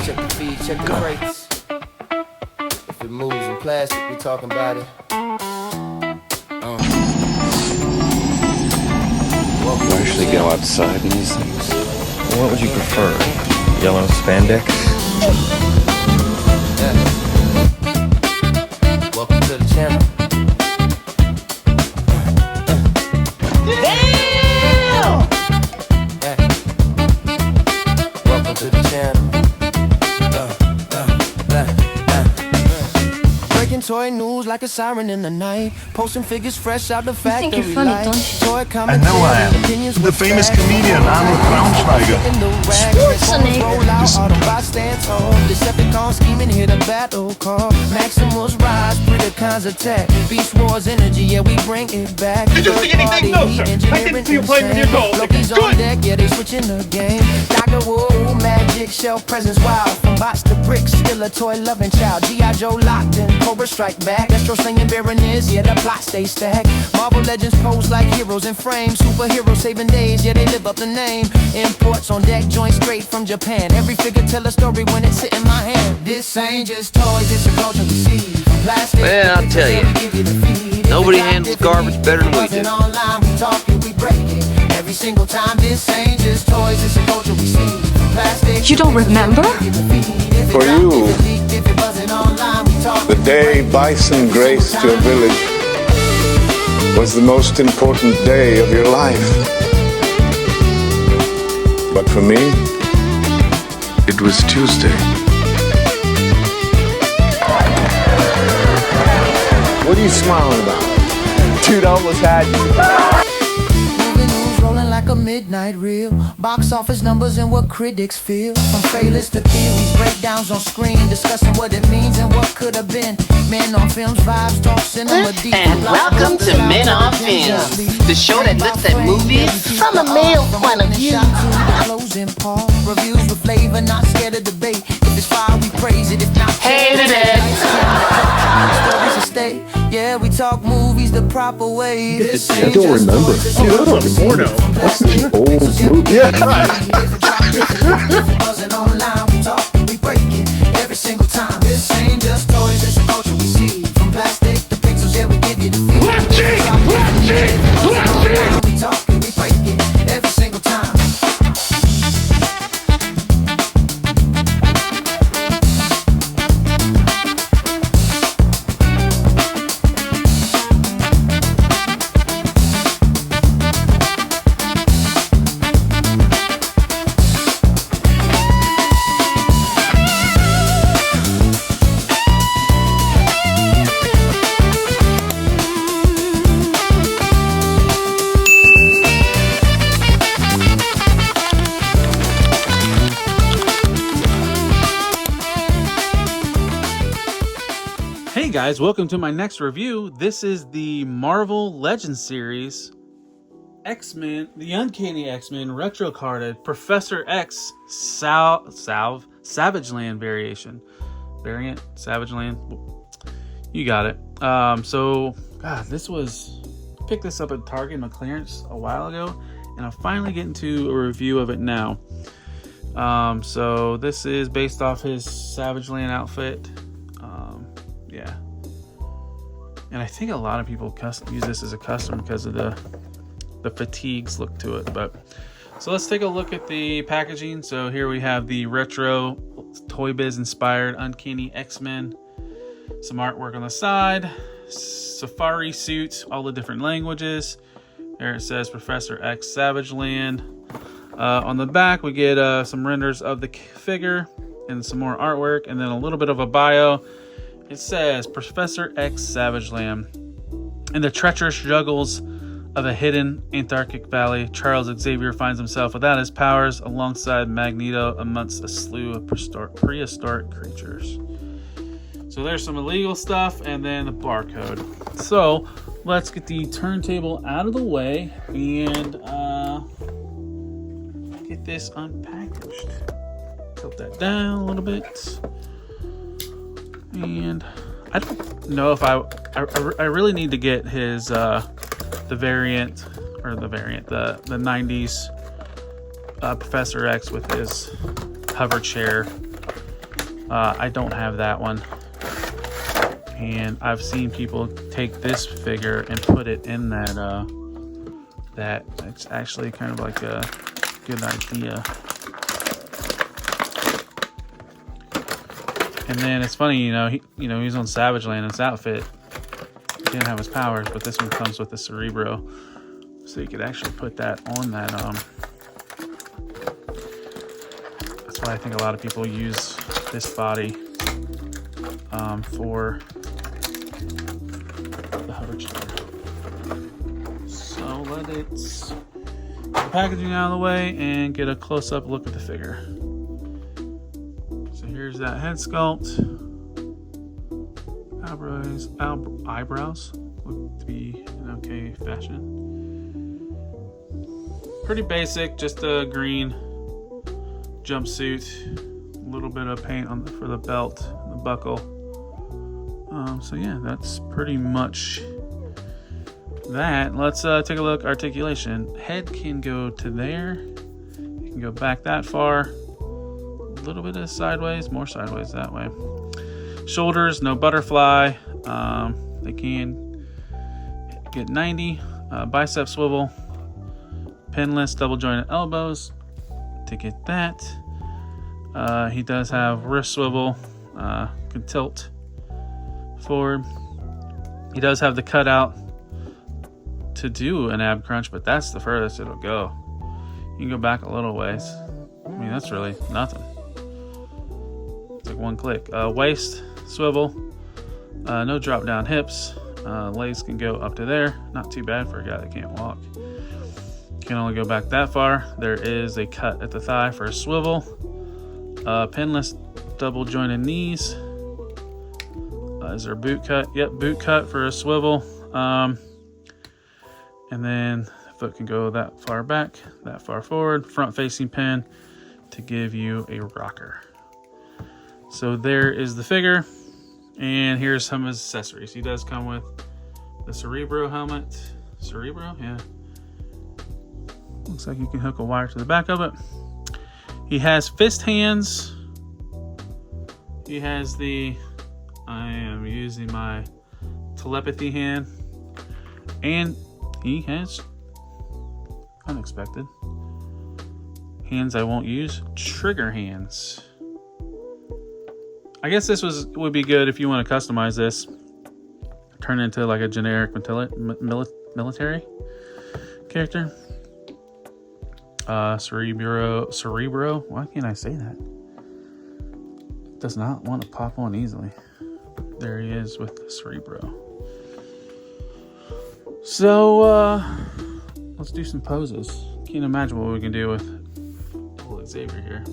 Check the feed, check the brakes. If it moves in plastic, we talking about it. You actually go outside in these things? What would you prefer? Yellow spandex? Yeah. Welcome to the channel. Damn! Yeah. Welcome to the channel. Breaking toy news like a siren in the night. Posting figures fresh out the factory. think you're funny, don't you? Toy I know I am. The famous comedian Arnold Braunschweiger. Decepticons scheming, hit a battle call. Maximus rise, Predacons attack. Beast Wars energy, yeah, we bring it back. Did you see anything? No, sir. I didn't see you playing with your dolls. Loki's on deck, yeah, they switching the game. Dr. Wu, magic, shell presence wild. From bots to bricks, still a toy loving child. G.I. Joe locked in, Cobra strike back. Destro slinging Baroness, yeah, the plot stays stacked. Marvel legends pose like heroes in frames. Superheroes saving days, yeah, they live up the name. Imports on deck, joints straight from Japan. Every figure tell a story when it's hit in my hand. This ain't just toys, it's a culture we see. Plastic, well, I'll tell you, nobody handles garbage better than we do. Online, we talk it, we break it. Every single time, this ain't just toys, it's a culture we see. Plastic, You don't remember? For you, the day bison graced your village was the most important day of your life. But for me, it was Tuesday. What are you smiling about? Dude, I almost had you. Moving news rolling like a midnight reel. Box office numbers and what critics feel. From failures to kills, breakdowns on screen, discussing what it means and what could have been. Men on films, vibes, talk cinema deep. And welcome to Men on Films, the show that looks at movies from a male point of view. Closing part, reviews with flavor, not scared of debate. If it's fire, we praise it. If not, Hated it. stories to stay. Yeah, we talk movies the proper way. This I don't remember. Dude, that was like a porno. That's such an old movie. Yeah. Buzzing online, we talk, we break it every single time. This ain't just toys, it's a culture we see. From plastic to pixels, yeah, we give you the feel. We talk, we break it every single time. Hey guys, welcome to my next review. This is the Marvel Legends series, X-Men, the Uncanny X-Men retro carded Professor X Savage Land variant, Savage Land. You got it. So this was, picked this up at Target and clearance a while ago, and I'm finally getting to a review of it now. So this is based off his Savage Land outfit. Yeah, and I think a lot of people use this as a custom because of the fatigues look to it. But so let's take a look at the packaging. So here we have the retro Toy Biz inspired Uncanny X-Men, some artwork on the side, safari suits, all the different languages. There it says Professor X Savage Land. On the back we get some renders of the figure and some more artwork, and then a little bit of a bio. It says, Professor X Savage Land. In the treacherous juggles of a hidden Antarctic valley, Charles Xavier finds himself without his powers alongside Magneto amongst a slew of prehistoric creatures. So there's some illegal stuff and then the barcode. So let's get the turntable out of the way and get this unpackaged. Tilt that down a little bit. And I don't know if I really need to get his the 90s Professor X with his hover chair I don't have that one. And I've seen people take this figure and put it in that it's actually kind of like a good idea. And then it's funny, he's on Savage Land in this outfit. He didn't have his powers, but this one comes with the Cerebro. So you could actually put that on that. That's why I think a lot of people use this body for the hover chair. So let it get the packaging out of the way and get a close-up look at the figure. So here's that head sculpt. Eyebrows look to be in okay fashion. Pretty basic, just a green jumpsuit, a little bit of paint for the belt, the buckle. So yeah, that's pretty much that. Let's take a look. Articulation. Head can go to there. You can go back that far. A little bit of sideways, more sideways that way. Shoulders, no butterfly. They can get 90. Bicep swivel. Pinless, double jointed elbows. To get that. He does have wrist swivel. Can tilt forward. He does have the cutout to do an ab crunch, but that's the furthest it'll go. You can go back a little ways. I mean, that's really nothing. It's like one click. Waist swivel. No drop down hips. Legs can go up to there. Not too bad for a guy that can't walk. Can only go back that far. There is a cut at the thigh for a swivel. Pinless double jointed knees. Is there a boot cut? Yep, boot cut for a swivel. And then the foot can go that far back, that far forward. Front facing pin to give you a rocker. So there is the figure. And here's some of his accessories. He does come with the Cerebro helmet. Cerebro? Yeah. Looks like you can hook a wire to the back of it. He has fist hands. He has I am using my telepathy hand. And he has, unexpected, hands I won't use, trigger hands. I guess this would be good if you want to customize this. Turn it into like a generic military character. Cerebro. Why can't I say that? It does not want to pop on easily. There he is with the Cerebro. So, let's do some poses. Can't imagine what we can do with little Xavier here.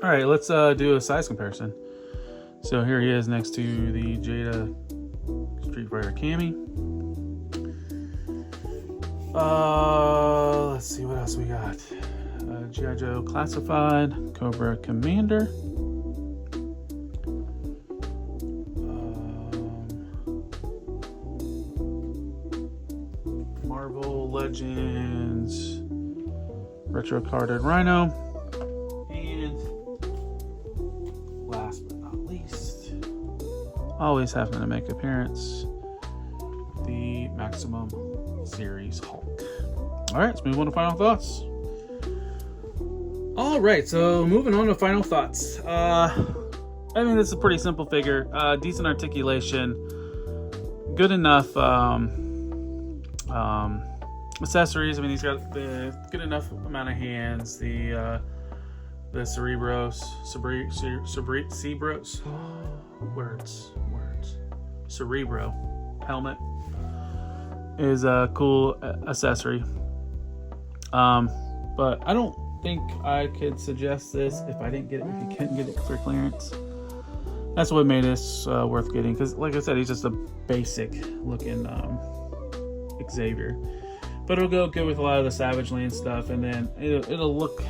All right, let's do a size comparison. So here he is next to the Jada Street Fighter Cammy. Let's see what else we got. G.I. Joe Classified, Cobra Commander. Marvel Legends Retro Carded Rhino. Always having to make appearance, the Maximum Series Hulk. All right, let's move on to final thoughts. All right, so moving on to final thoughts. I mean, this is a pretty simple figure. Decent articulation, good enough accessories. I mean, he's got the good enough amount of hands. The Cerebros, Cerebro helmet is a cool accessory. But I don't think I could suggest this if you couldn't get it for clearance. That's what made this worth getting, because like I said, he's just a basic looking Xavier, but it'll go good with a lot of the Savage Land stuff, and then it'll look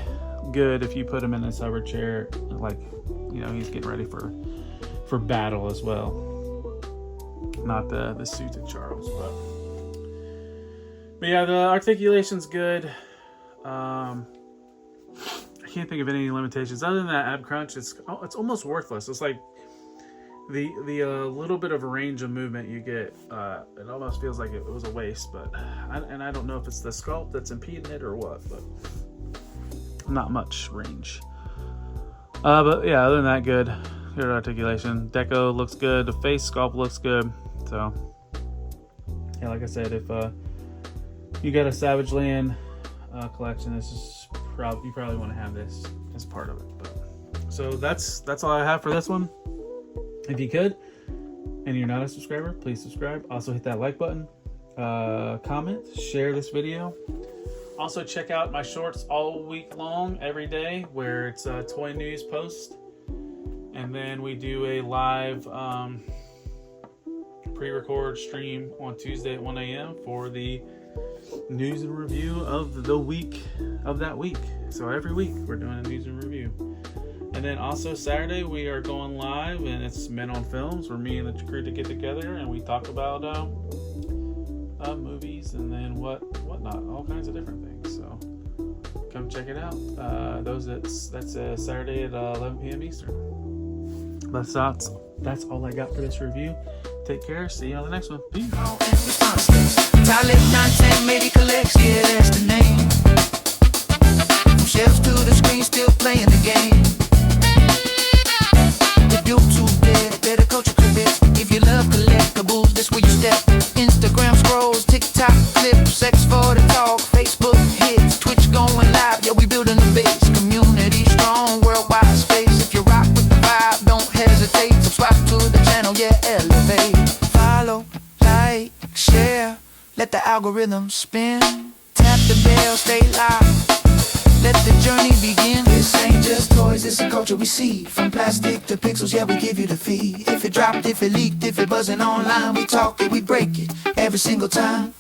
good if you put him in this hover chair, like, you know, he's getting ready for battle as well. Not the suited Charles, but yeah, the articulation's good. I can't think of any limitations other than that ab crunch. It's almost worthless. It's like the little bit of a range of movement you get. It almost feels like it was a waste, but I don't know if it's the sculpt that's impeding it or what, but not much range. But yeah, other than that, good articulation. Deco looks good. The face sculpt looks good. So yeah, like I said, if you got a Savage Land collection, this is you probably want to have this as part of it. But so that's all I have for this one. If you could, and you're not a subscriber, please subscribe. Also hit that like button, comment, share this video. Also check out my shorts all week long, every day, where it's a toy news post, and then we do a live pre-record stream on Tuesday at 1 a.m. for the news and review of the week of that week. So every week we're doing a news and review. And then also Saturday we are going live, and it's Men on Films, where me and the crew to get together and we talk about movies and then whatnot, all kinds of different things. So come check it out. That's Saturday at 11 p.m. Eastern. That's all I got for this review. Take care. See you on the next one. Peace. Talib 910 made it collects, yeah, that's the name. From shelves to the screen, still playing the game. The Duke 2 dead, better culture credit. If you love collectibles, this where you step. Instagram scrolls, TikTok clips, X for the talk, Facebook hits, Twitch going live, yeah, we building a base. Community strong, worldwide space. If you rock with the vibe, don't hesitate. Subscribe to the channel, yeah, elevate. Follow, like, share. Let the algorithm spin. Tap the bell, stay live. Let the journey begin. This ain't just toys, it's a culture we see. From plastic to pixels, yeah, we give you the feed. If it dropped, if it leaked, if it buzzing online, we talk it, we break it every single time.